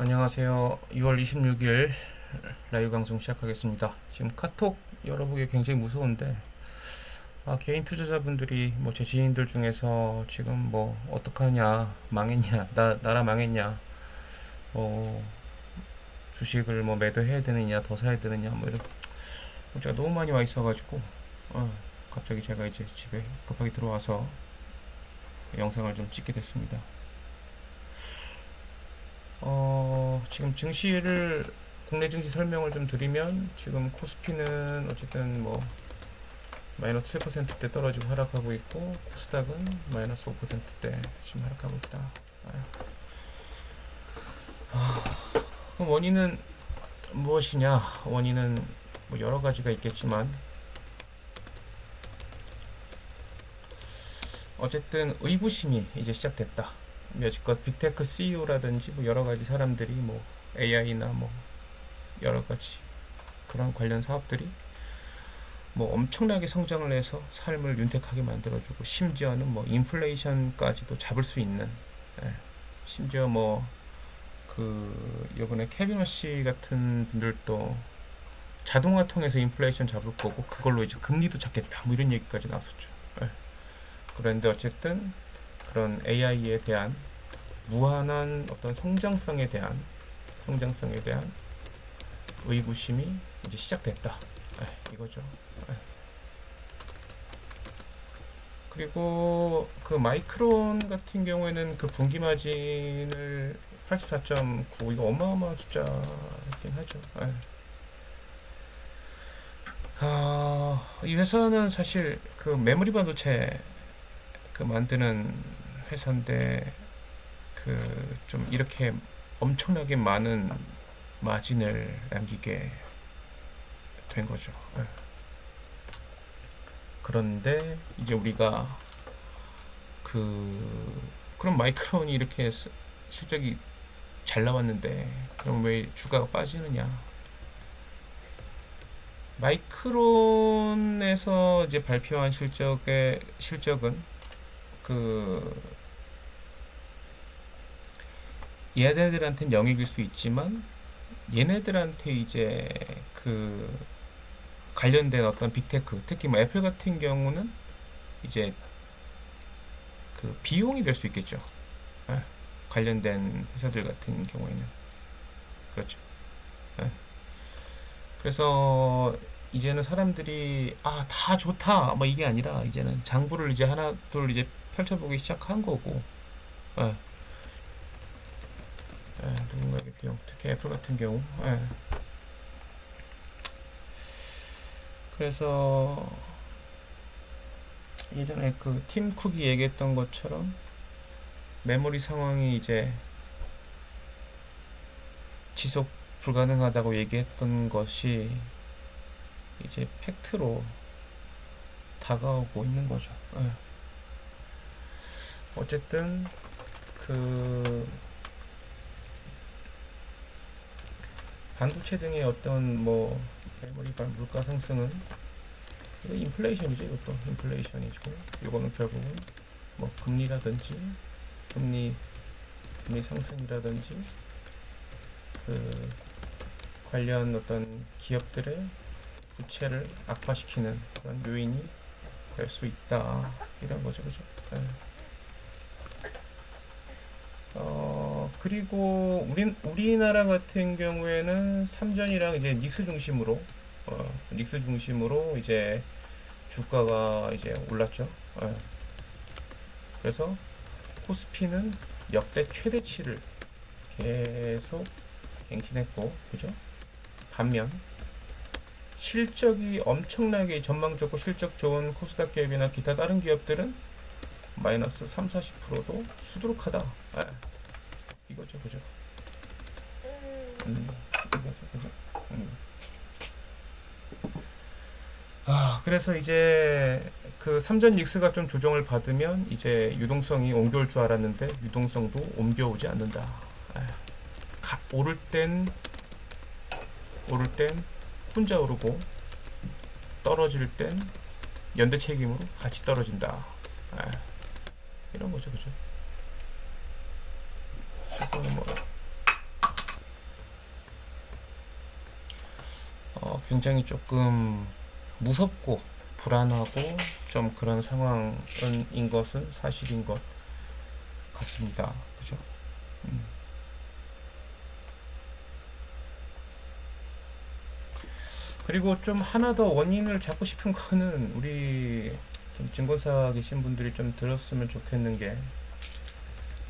안녕하세요. 2월 26일 라이브 방송 시작하겠습니다. 지금 카톡 열어보기 굉장히 무서운데 개인 투자자분들이 뭐 제 지인들 중에서 지금 뭐 어떡하냐, 망했냐, 나라 망했냐, 뭐 주식을 뭐 매도해야 되느냐, 더 사야 되느냐, 뭐 이런 문자가 너무 많이 와 있어가지고 갑자기 제가 이제 집에 급하게 들어와서 영상을 좀 찍게 됐습니다. 지금 증시를 국내 증시 설명을 좀 드리면 지금 코스피는 어쨌든 뭐 마이너스 7%대 떨어지고 하락하고 있고 코스닥은 마이너스 5%대 지금 하락하고 있다. 그럼 원인은 무엇이냐? 원인은 뭐 여러 가지가 있겠지만 어쨌든 의구심이 이제 시작됐다. 여지껏 빅테크 CEO라든지 뭐 여러 가지 사람들이 뭐 AI나 뭐 여러 가지 그런 관련 사업들이 뭐 엄청나게 성장을 해서 삶을 윤택하게 만들어주고 심지어는 뭐 인플레이션까지도 잡을 수 있는 심지어 뭐 그 이번에 캐비너 씨 같은 분들도 자동화 통해서 인플레이션 잡을 거고 그걸로 이제 금리도 잡겠다 뭐 이런 얘기까지 나왔었죠. 그런데 어쨌든 그런 AI에 대한 무한한 어떤 성장성에 대한 의구심이 이제 시작됐다. 이거죠. 그리고 그 마이크론 같은 경우에는 그 분기 마진을 84.9 이거 어마어마한 숫자긴 하죠. 이 회사는 사실 그 메모리 반도체 그 만드는 회사인데 그 좀 이렇게 엄청나게 많은 마진을 남기게 된 거죠. 그런데 이제 우리가 그럼 마이크론이 이렇게 실적이 잘 나왔는데 그럼 왜 주가가 빠지느냐? 마이크론에서 이제 발표한 실적은 그 얘네들한테는 영역일 수 있지만 얘네들한테 이제 그 관련된 어떤 빅테크 특히 뭐 애플 같은 경우는 이제 그 비용이 될 수 있겠죠. 관련된 회사들 같은 경우에는 그렇죠. 그래서 이제는 사람들이 다 좋다 뭐 이게 아니라 이제는 장부를 이제 하나 둘 이제 펼쳐보기 시작한 거고 누군가에게 비용 특히 애플 같은 경우 그래서 예전에 그 팀 쿡이 얘기했던 것처럼 메모리 상황이 이제 지속 불가능하다고 얘기했던 것이 이제 팩트로 다가오고 있는 거죠. 어쨌든 그 반도체 등의 어떤 뭐 메모리 물가 상승은 이거 인플레이션이죠. 이것도 인플레이션이고 이거는 결국은 뭐 금리라든지 금리 상승이라든지 그 관련 어떤 기업들의 부채를 악화시키는 그런 요인이 될 수 있다 이런 거죠, 그죠? 그리고 우리나라 같은 경우에는 삼전이랑 이제 닉스 중심으로 이제 주가가 이제 올랐죠. 그래서 코스피는 역대 최대치를 계속 갱신했고, 그죠? 반면 실적이 엄청나게 전망 좋고 실적 좋은 코스닥 기업이나 기타 다른 기업들은 마이너스 30-40%도 수두룩하다. 이거죠, 그죠? 이거죠, 그죠? 그래서 이제 그 삼전 닉스가 좀 조정을 받으면 이제 유동성이 옮겨올 줄 알았는데 유동성도 옮겨오지 않는다. 오를 땐 혼자 오르고 떨어질 땐 연대 책임으로 같이 떨어진다. 이런 거죠, 그죠? 지금 뭐 굉장히 조금 무섭고 불안하고 좀 그런 상황인 것은 사실인 것 같습니다. 그죠? 음. 그리고 좀 하나 더 원인을 잡고 싶은 거는 우리 좀 증권사 계신 분들이 좀 들었으면 좋겠는 게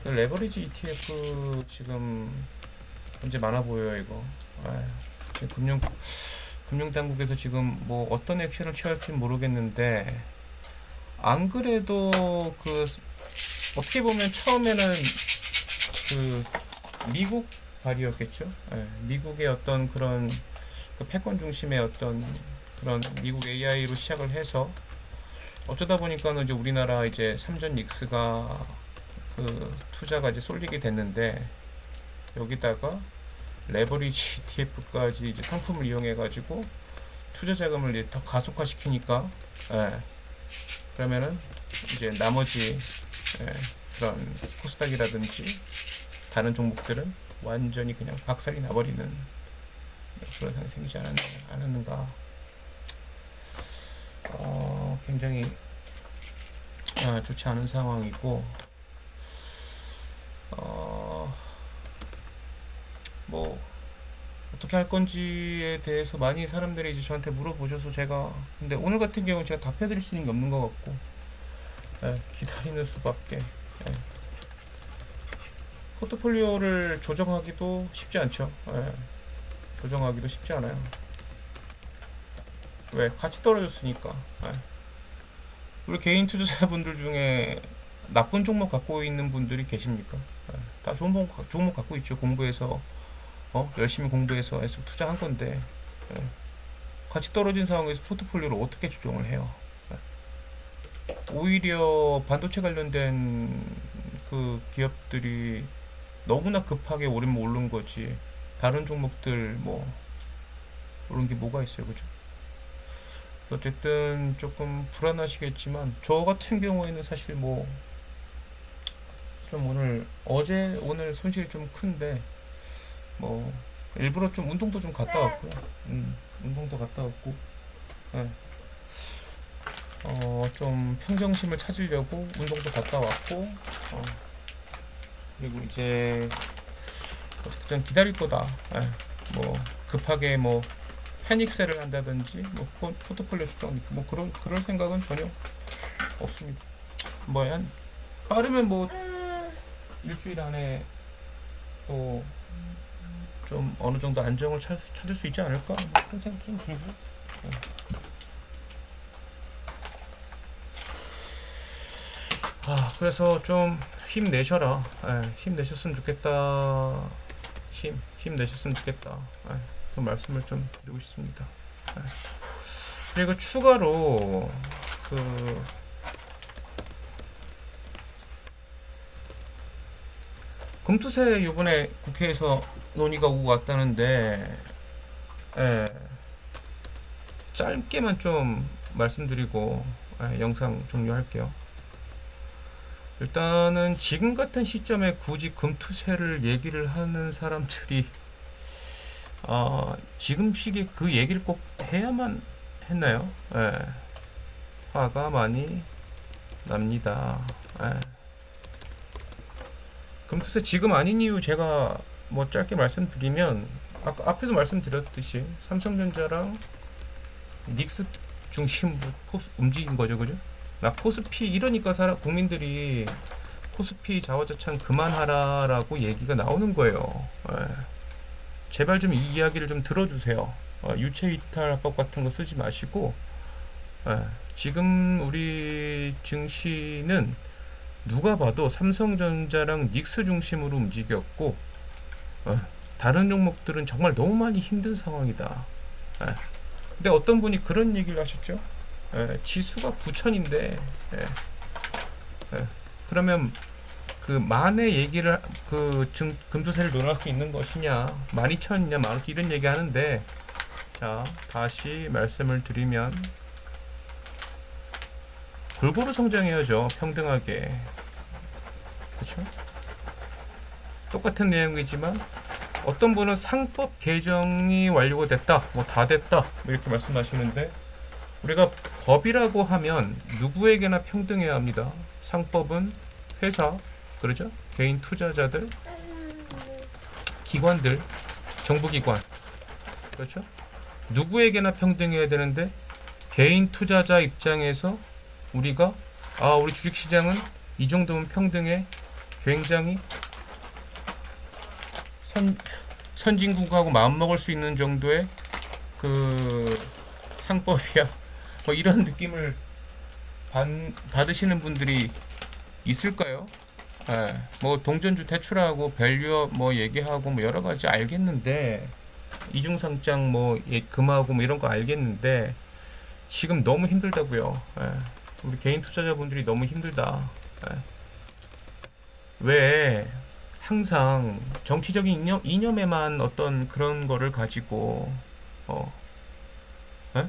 그 레버리지 ETF 지금 문제 많아 보여요 이거. 지금 금융당국에서 지금 뭐 어떤 액션을 취할지 모르겠는데 안 그래도 그 어떻게 보면 처음에는 그 미국 발이었겠죠. 미국의 어떤 그런 그 패권 중심의 어떤 그런 미국 AI로 시작을 해서 어쩌다 보니까는 이제 우리나라 이제 삼전 닉스가 그 투자가 이제 쏠리게 됐는데 여기다가 레버리지 ETF까지 이제 상품을 이용해 가지고 투자 자금을 이제 더 가속화시키니까 그러면은 이제 나머지 그런 코스닥이라든지 다른 종목들은 완전히 그냥 박살이 나버리는 그런 상황이 생기지 않았는가. 굉장히 좋지 않은 상황이고 뭐 어떻게 할 건지에 대해서 많이 사람들이 이제 저한테 물어보셔서 제가 근데 오늘 같은 경우는 제가 답해드릴 수 있는 게 없는 것 같고 기다리는 수밖에. 포트폴리오를 조정하기도 쉽지 않죠. 조정하기도 쉽지 않아요. 왜? 같이 떨어졌으니까. 우리 개인 투자자분들 중에 나쁜 종목 갖고 있는 분들이 계십니까? 다 좋은 종목 갖고 있죠. 공부해서 열심히 공부해서 계속 투자한 건데 같이 떨어진 상황에서 포트폴리오를 어떻게 조정을 해요? 오히려 반도체 관련된 그 기업들이 너무나 급하게 오른 거지 다른 종목들 뭐 오른 게 뭐가 있어요, 그죠? 어쨌든 조금 불안하시겠지만 저 같은 경우에는 사실 뭐 좀 오늘 손실이 좀 큰데 뭐 일부러 좀 운동도 좀 갔다 왔고요. 운동도 갔다 왔고 좀 평정심을 찾으려고 운동도 갔다 왔고 그리고 이제 어쨌든 기다릴 거다. 뭐 급하게 뭐 패닉셀을 한다든지 뭐 포트폴리오 수정 뭐 그럴 생각은 전혀 없습니다. 뭐 한 빠르면 뭐 일주일 안에 또 좀 어느 정도 안정을 찾을 수 있지 않을까? 뭐 그런 생각 좀 들고. 그래서 좀 힘내셔라. 힘내셨으면 좋겠다. 힘내셨으면 좋겠다. 그 말씀을 좀 드리고 싶습니다. 그리고 추가로 그 금투세 이번에 국회에서 논의가 오고 왔다는데 짧게만 좀 말씀드리고 영상 종료할게요. 일단은 지금 같은 시점에 굳이 금투세를 얘기를 하는 사람들이 지금 시기에 그 얘기를 꼭 해야만 했나요? 화가 많이 납니다. 금투세 지금 아닌 이유 제가 뭐 짧게 말씀드리면 아까 앞에도 말씀드렸듯이 삼성전자랑 닉스 중심으로 움직인 거죠, 그죠? 코스피 이러니까 국민들이 코스피 자화자찬 그만하라라고 얘기가 나오는 거예요. 제발 좀 이 이야기를 좀 들어주세요. 유체이탈법 같은 거 쓰지 마시고 지금 우리 증시는 누가 봐도 삼성전자랑 닉스 중심으로 움직였고 다른 종목들은 정말 너무 많이 힘든 상황이다. 근데 어떤 분이 그런 얘기를 하셨죠? 지수가 9천인데 그러면 그 만의 얘기를 금투세를 논할 수 있는 것이냐 12,000이냐 15,000 이런 얘기 하는데 자 다시 말씀을 드리면 골고루 성장해야죠. 평등하게. 그렇죠? 똑같은 내용이지만 어떤 분은 상법 개정이 완료가 됐다, 뭐 다 됐다, 뭐 이렇게 말씀하시는데, 우리가 법이라고 하면 누구에게나 평등해야 합니다. 상법은 회사, 그렇죠? 개인 투자자들, 기관들, 정부기관, 그렇죠? 누구에게나 평등해야 되는데, 개인 투자자 입장에서 우리가 우리 주식시장은 이 정도면 평등해, 굉장히 선진국하고 마음먹을 수 있는 정도의 그 상법이야, 뭐 이런 느낌을 받으시는 분들이 있을까요? 예, 뭐 동전주 대출하고 밸류업 뭐 얘기하고 뭐 여러 가지 알겠는데, 이중상장 뭐 금하고 뭐 이런 거 알겠는데, 지금 너무 힘들다고요. 예, 우리 개인 투자자분들이 너무 힘들다. 예. 왜 항상 정치적인 이념에만 어떤 그런 거를 가지고 예?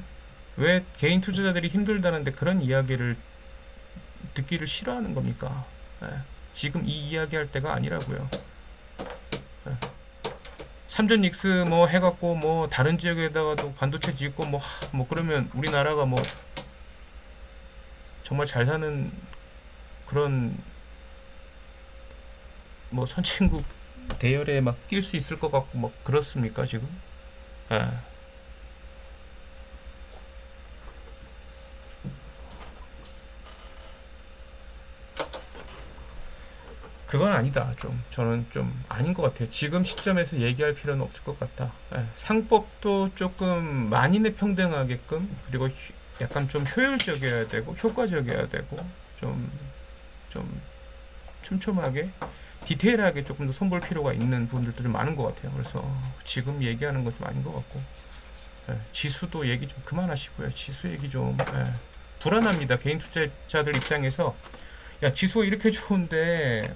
왜 개인 투자자들이 힘들다는데 그런 이야기를 듣기를 싫어하는 겁니까? 예. 지금 이 이야기 할 때가 아니라고요. 예. 삼전 닉스 뭐 해갖고 뭐 다른 지역에다가도 반도체 짓고 뭐 그러면 우리나라가 뭐 정말 잘 사는 그런 뭐 선진국 대열에 막 낄 수 있을 것 같고 막 그렇습니까 지금? 예. 그건 아니다. 저는 좀 아닌 것 같아요. 지금 시점에서 얘기할 필요는 없을 것 같다. 예. 상법도 조금 만인의 평등하게끔, 그리고 약간 좀 효율적이어야 되고 효과적이어야 되고, 좀 촘촘하게 디테일하게 조금 더 손볼 필요가 있는 부분들도 좀 많은 것 같아요. 그래서 지금 얘기하는 건 좀 아닌 것 같고, 예. 지수도 얘기 좀 그만하시고요. 지수 얘기 좀 불안합니다. 개인 투자자들 입장에서 야, 지수 이렇게 좋은데,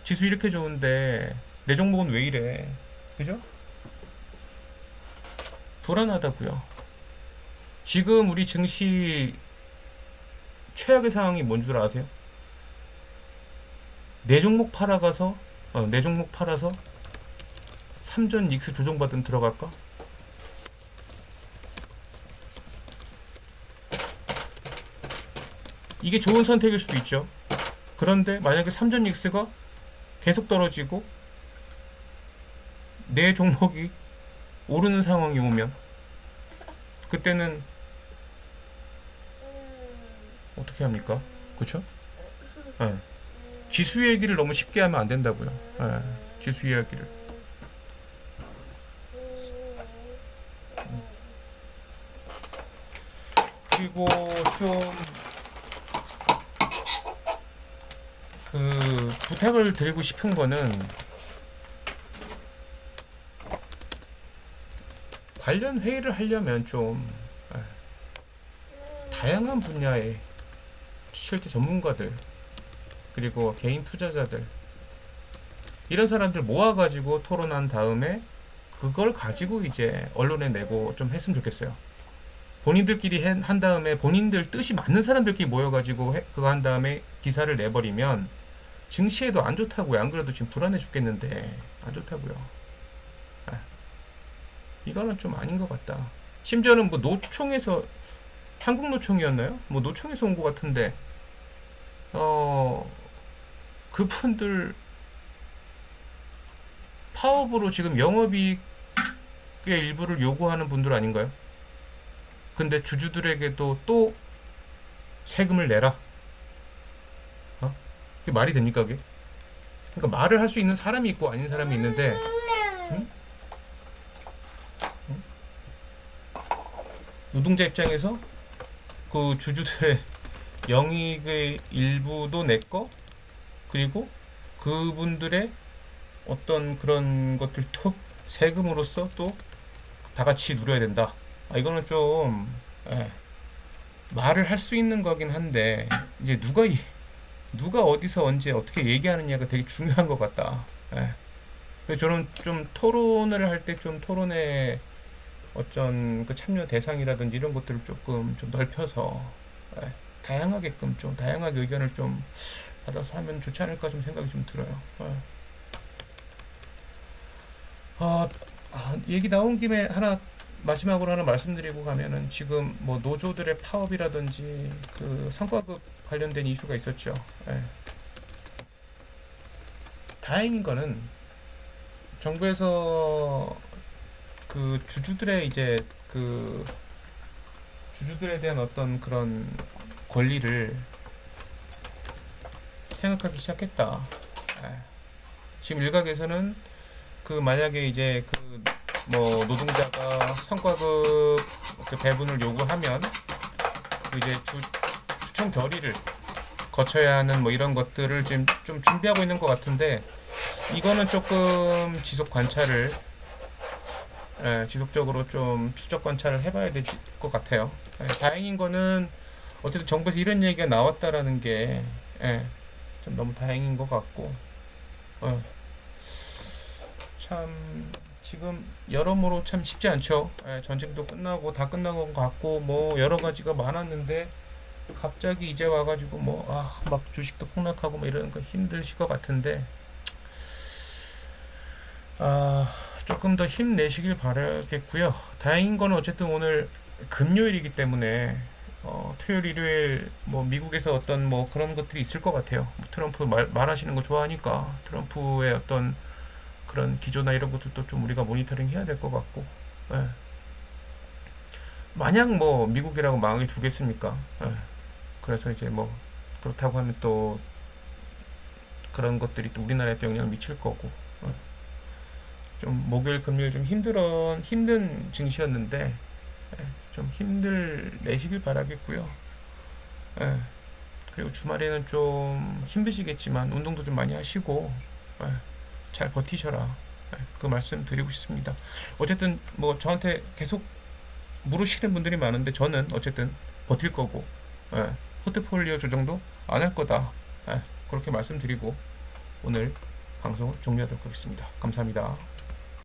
지수 이렇게 좋은데, 내 종목은 왜 이래? 그죠? 불안하다고요. 지금 우리 증시 최악의 상황이 뭔 줄 아세요? 내 종목 팔아가서, 내 종목 팔아서 3전 닉스 조정받은 들어갈까? 이게 좋은 선택일 수도 있죠. 그런데 만약에 3전 닉스가 계속 떨어지고 내 종목이 오르는 상황이 오면 그때는 어떻게 합니까? 그쵸? 네. 지수 얘기를 너무 쉽게 하면 안 된다고요. 네. 지수 이야기를. 그리고 좀 부탁을 드리고 싶은 거는, 관련 회의를 하려면 좀 다양한 분야의 실제 전문가들, 그리고 개인 투자자들, 이런 사람들 모아가지고 토론한 다음에 그걸 가지고 이제 언론에 내고 좀 했으면 좋겠어요. 본인들끼리 한 다음에 본인들 뜻이 맞는 사람들끼리 모여가지고 그거 한 다음에 기사를 내버리면 증시에도 안 좋다고요. 안 그래도 지금 불안해 죽겠는데 안 좋다고요. 이거는 좀 아닌 것 같다. 심지어는 뭐 노총에서, 한국노총이었나요? 뭐 노총에서 온 것 같은데 그분들 파업으로 지금 영업이익의 일부를 요구하는 분들 아닌가요? 근데 주주들에게도 또 세금을 내라. 그게 말이 됩니까, 그게? 그러니까 말을 할 수 있는 사람이 있고 아닌 사람이 있는데, 응? 응? 노동자 입장에서 그 주주들의 영익의 일부도 내 거, 그리고 그분들의 어떤 그런 것들도 세금으로서 또 다 같이 누려야 된다. 이거는 좀 말을 할 수 있는 거긴 한데, 이제 누가 어디서 언제 어떻게 얘기하느냐가 되게 중요한 것 같다. 그래서 저는 좀 토론을 할 때 좀 토론의 어떤 그 참여 대상이라든지 이런 것들을 조금 좀 넓혀서 다양하게끔 좀 다양하게 의견을 좀 받아서 하면 좋지 않을까 좀 생각이 좀 들어요. 아, 얘기 나온 김에 하나 마지막으로 하나 말씀드리고 가면은 지금 뭐 노조들의 파업이라든지 그 성과급 관련된 이슈가 있었죠. 예. 다행인 거는 정부에서 그 주주들에 대한 어떤 그런 권리를 생각하기 시작했다. 예. 지금 일각에서는 그 만약에 이제 그 뭐 노동자가 성과급 그 배분을 요구하면 그 이제 추천 결의를 거쳐야 하는 뭐 이런 것들을 지금 좀 준비하고 있는 것 같은데 이거는 조금 지속적으로 좀 추적 관찰을 해봐야 될 것 같아요. 다행인 거는 어쨌든 정부에서 이런 얘기가 나왔다라는 게 좀 너무 다행인 것 같고 참 지금 여러모로 참 쉽지 않죠. 전쟁도 끝나고 다 끝난 것 같고 뭐 여러 가지가 많았는데 갑자기 이제 와가지고 막 주식도 폭락하고 뭐 이런 거 힘드실 것 같은데 조금 더 힘내시길 바라겠고요. 다행인 거는 어쨌든 오늘 금요일이기 때문에 토요일, 일요일 뭐 미국에서 어떤 뭐 그런 것들이 있을 것 같아요. 뭐 트럼프 말하시는 거 좋아하니까 트럼프의 어떤 그런 기조나 이런 것들도 좀 우리가 모니터링 해야 될 것 같고 예. 마냥 뭐 미국이라고 망하게 두겠습니까? 예. 그래서 이제 뭐 그렇다고 하면 또 그런 것들이 또 우리나라에 또 영향을 미칠 거고 예. 좀 목요일 금요일 좀 힘든 증시였는데 좀 힘들 내시길 바라겠고요. 예. 그리고 주말에는 좀 힘드시겠지만 운동도 좀 많이 하시고 잘 버티셔라. 그 말씀 드리고 싶습니다. 어쨌든 뭐 저한테 계속 물으시는 분들이 많은데 저는 어쨌든 버틸 거고 포트폴리오 조정도 안 할 거다. 그렇게 말씀드리고 오늘 방송을 종료하도록 하겠습니다. 감사합니다.